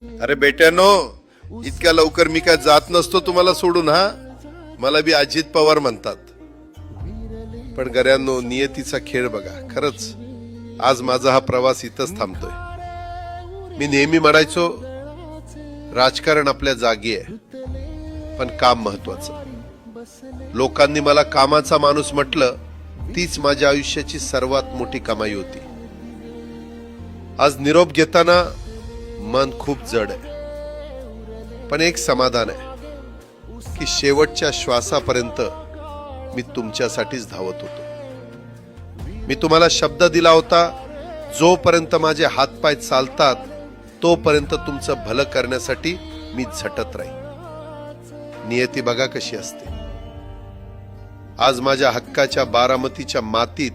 अरे बेट्यानो, इतक्या लवकर मी काय जात नसतो तुम्हाला सोडून. हा, मला बी अजित पवार म्हणतात. पण गऱ्यांनो, नियतीचा खेळ बघा. खरंच आज माझा हा प्रवास इथंच थांबतोय. मी नेहमी म्हणायचो राजकारण आपल्या जागी आहे, पण काम महत्वाचं. लोकांनी मला कामाचा माणूस म्हटलं, तीच माझ्या आयुष्याची सर्वात मोठी कमाई होती. आज निरोप घेताना मन खूप जड आहे, पण एक समाधान आहे की शेवटच्या श्वासापर्यंत मी तुमच्यासाठीच धावत होतो. मी तुम्हाला शब्द दिला होता, जोपर्यंत माझे हातपाय चालतात तोपर्यंत तुमचं भलं करण्यासाठी मी झटत राहील. नियती बघा कशी असते. आज माझ्या हक्काच्या बारामतीच्या मातीत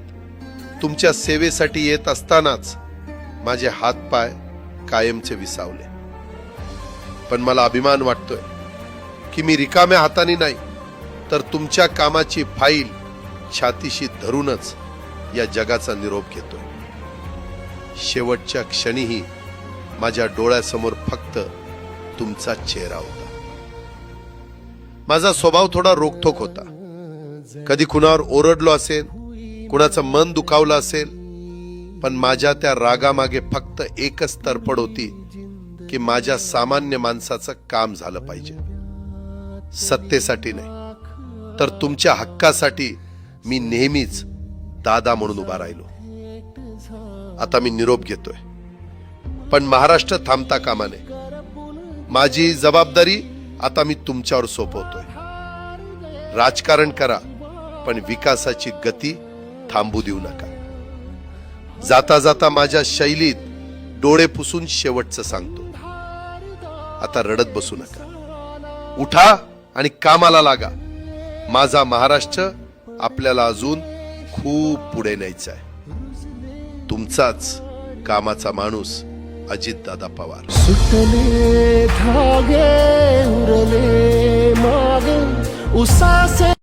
तुमच्या सेवेसाठी येत असतानाच माझे हातपाय कायमचे विसावले. पण मला अभिमान वाटतोय की मी रिकाम्या हाताने नाही, तर तुमच्या कामाची फाईल छातीशी धरूनच या जगाचा निरोप घेतोय. शेवटच्या क्षणीही माझ्या डोळ्यासमोर फक्त तुमचा चेहरा होता. माझा स्वभाव थोडा रोखठोक होता. कधी कुणावर ओरडलो असेल, कुणाचं मन दुखावलं असेल, पण माझ्या त्या रागामागे फक्त एकच तरफड होती की माझ्या सामान्य माणसाचं काम झालं पाहिजे. सत्तेसाठी नाही, तर तुमच्या हक्कासाठी मी नेहमीच दादा म्हणून उभा राहिलो. आता मी निरोप घेतोय, पण महाराष्ट्र थांबता कामा नये. माझी जबाबदारी आता मी तुमच्यावर सोपवतोय. राजकारण करा, पण विकासाची गती थांबू देऊ नका. जाता जाता माझ्या शैलीत डोळे पुसून शेवटचं सांगतो, आता रडत बसू नका. उठा आणि कामाला लागा. माझा महाराष्ट्र आपल्याला अजून खूप पुढे न्यायचा आहे. तुमचाच कामाचा माणूस अजितदादा पवार. सुटले धागे उरले मागे उसासे